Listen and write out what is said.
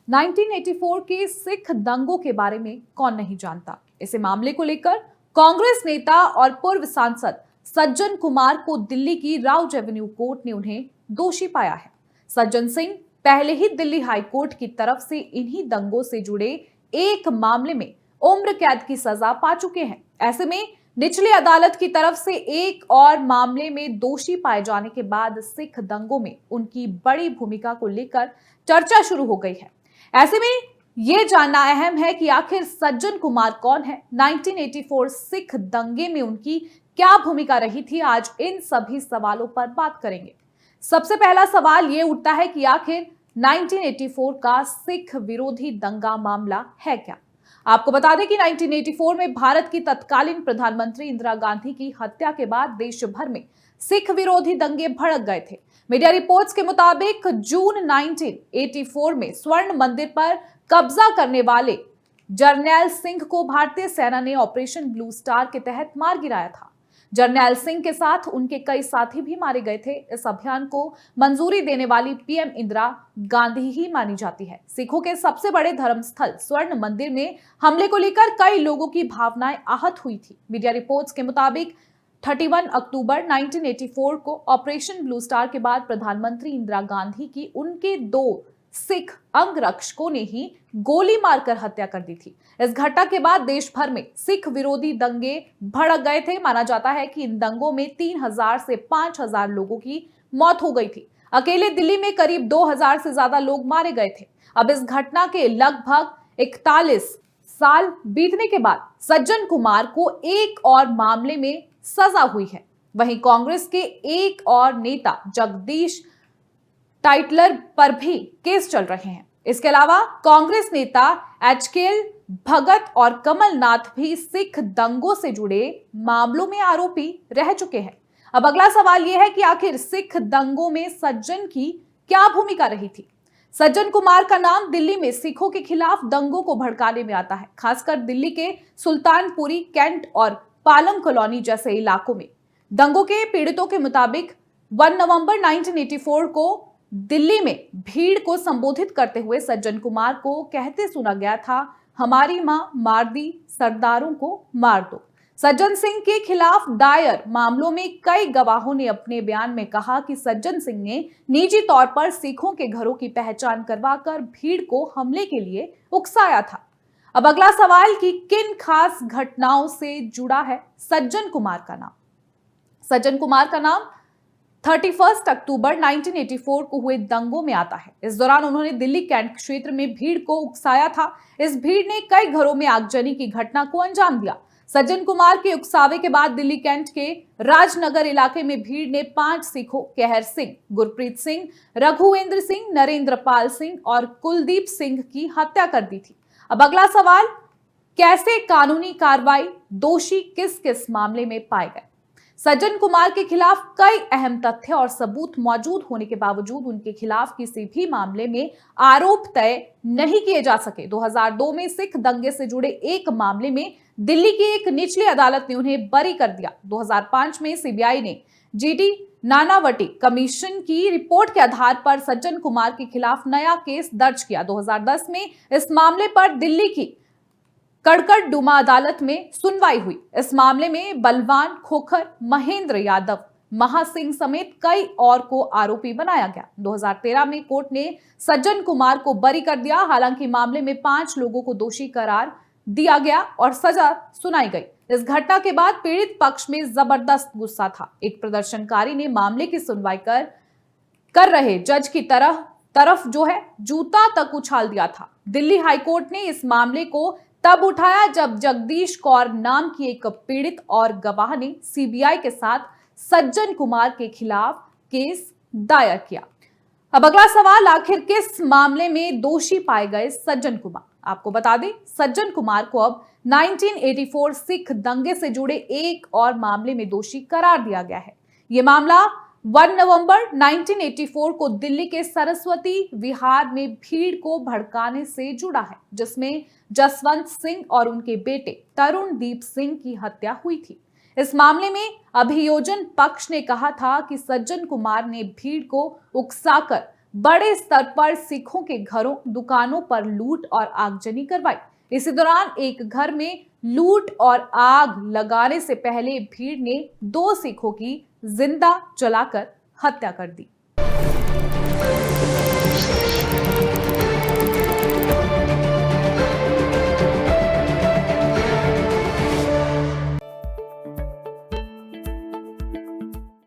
1984 के सिख दंगों के बारे में कौन नहीं जानता। इस मामले को लेकर कांग्रेस नेता और पूर्व सांसद सज्जन कुमार को दिल्ली की राउज एवेन्यू कोर्ट ने उन्हें दोषी पाया है। सज्जन सिंह पहले ही दिल्ली हाई कोर्ट की तरफ से इन्हीं दंगों से जुड़े एक मामले में उम्र कैद की सजा पा चुके हैं। ऐसे में निचली अदालत की तरफ से एक और मामले में दोषी पाए जाने के बाद सिख दंगों में उनकी बड़ी भूमिका को लेकर चर्चा शुरू हो गई है। ऐसे में यह जानना अहम है कि आखिर सज्जन कुमार कौन है, 1984 सिख दंगे में उनकी क्या भूमिका रही थी। आज इन सभी सवालों पर बात करेंगे। सबसे पहला सवाल यह उठता है कि आखिर 1984 का सिख विरोधी दंगा मामला है क्या। आपको बता दें कि 1984 में भारत की तत्कालीन प्रधानमंत्री इंदिरा गांधी की हत्या के बाद देश भर में सिख विरोधी दंगे भड़क गए थे। मीडिया रिपोर्ट्स के मुताबिक जून 1984 में स्वर्ण मंदिर पर कब्जा करने वाले जरनैल सिंह को भारतीय सेना ने ऑपरेशन ब्लू स्टार के तहत मार गिराया था। जरनैल सिंह के साथ उनके कई साथी भी मारे गए थे। इस अभियान को मंजूरी देने वाली पीएम इंदिरा गांधी ही मानी जाती है। सिखों के सबसे बड़े धर्मस्थल स्वर्ण मंदिर में हमले को लेकर कई लोगों की भावनाएं आहत हुई थी। मीडिया रिपोर्ट्स के मुताबिक 31 अक्टूबर 1984 को ऑपरेशन ब्लू स्टार के बाद प्रधानमंत्री इंदिरा गांधी की उनके दो सिख अंगरक्षकों ने ही गोली मारकर हत्या कर दी थी। इस घटना के बाद देश भर में सिख विरोधी दंगे भड़क गए थे। माना जाता है कि इन दंगों में 3000 से 5000 लोगों की मौत हो गई थी। अकेले दिल्ली में करीब 2000 से ज्यादा लोग मारे गए थे। अब इस घटना के लगभग 41 साल बीतने के बाद सज्जन कुमार को एक और मामले में सजा हुई है। वहीं कांग्रेस के एक और नेता जगदीश टाइटलर पर भी केस चल रहे हैं। इसके अलावा कांग्रेस नेता एचकेएल भगत और कमलनाथ भी सिख दंगों से जुड़े मामलों में आरोपी रह चुके हैं। अब अगला सवाल यह है कि आखिर सिख दंगों में सज्जन की क्या भूमिका रही थी। सज्जन कुमार का नाम दिल्ली में सिखों के खिलाफ दंगों को भड़काने में आता है, खासकर दिल्ली के सुल्तानपुरी, कैंट और पालम कॉलोनी जैसे इलाकों में। दंगों के पीड़ितों के मुताबिक 1 नवंबर 1984 को दिल्ली में भीड़ को संबोधित करते हुए सज्जन कुमार को कहते सुना गया था, हमारी मां मार दी, सरदारों को मार दो। सज्जन सिंह के खिलाफ दायर मामलों में कई गवाहों ने अपने बयान में कहा कि सज्जन सिंह ने निजी तौर पर सिखों के घरों की पहचान करवाकर भीड़ को हमले के लिए उकसाया था। अब अगला सवाल कि किन खास घटनाओं से जुड़ा है सज्जन कुमार का नाम। सज्जन कुमार का नाम 31 अक्टूबर 1984 को हुए दंगों में आता है। इस दौरान उन्होंने दिल्ली कैंट क्षेत्र में भीड़ को उकसाया था। इस भीड़ ने कई घरों में आगजनी की घटना को अंजाम दिया। सज्जन कुमार के उकसावे के बाद दिल्ली कैंट के राजनगर इलाके में भीड़ ने 5 सिखों कहर सिंह, गुरप्रीत सिंह, रघुवेंद्र सिंह, नरेंद्र पाल सिंह और कुलदीप सिंह की हत्या कर दी थी। अब अगला सवाल, कैसे कानूनी कार्रवाई, दोषी किस किस मामले में पाए गए। सज्जन कुमार के खिलाफ कई अहम तथ्य और सबूत मौजूद होने के बावजूद उनके खिलाफ किसी भी मामले में आरोप तय नहीं किए जा सके। 2002 में सिख दंगे से जुड़े एक मामले में दिल्ली की एक निचली अदालत ने उन्हें बरी कर दिया। 2005 में सीबीआई ने जीडी नानावटी कमीशन की रिपोर्ट के आधार पर सज्जन कुमार के खिलाफ नया केस दर्ज किया। 2010 में इस मामले पर दिल्ली की कड़कड़डुमा अदालत में सुनवाई हुई। इस मामले में बलवान खोखर, महेंद्र यादव, महासिंह समेत कई और को आरोपी बनाया गया। 2013 में कोर्ट ने सज्जन कुमार को बरी कर दिया। हालांकि मामले में 5 लोगों को दोषी करार दिया गया और सजा सुनाई गई। इस घटना के बाद पीड़ित पक्ष में जबरदस्त गुस्सा था। एक प्रदर्शनकारी ने मामले की सुनवाई कर रहे जज की तरफ जो है जूता तक उछाल दिया था। दिल्ली हाईकोर्ट ने इस मामले को तब उठाया जब जगदीश कौर नाम की एक पीड़ित और गवाह ने सीबीआई के साथ सज्जन कुमार के खिलाफ केस दायर किया। अब अगला सवाल, आखिर किस मामले में दोषी पाए गए सज्जन कुमार। आपको बता दें, सज्जन कुमार को अब 1984 सिख दंगे से जुड़े एक और मामले में दोषी करार दिया गया है। यह मामला 1 नवंबर 1984 को दिल्ली के सरस्वती विहार में भीड़ को भड़काने से जुड़ा है, जिसमें जसवंत सिंह और उनके बेटे तरुणदीप सिंह की हत्या हुई थी। इस मामले में अभियोजन पक्ष ने कहा था कि सज्जन कुमार ने भीड़ को उकसाकर बड़े स्तर पर सिखों के घरों, दुकानों पर लूट और आगजनी करवाई। इसी दौरान एक घर में लूट और आग लगाने से पहले भीड़ ने 2 सिखों की जिंदा जलाकर हत्या कर दी।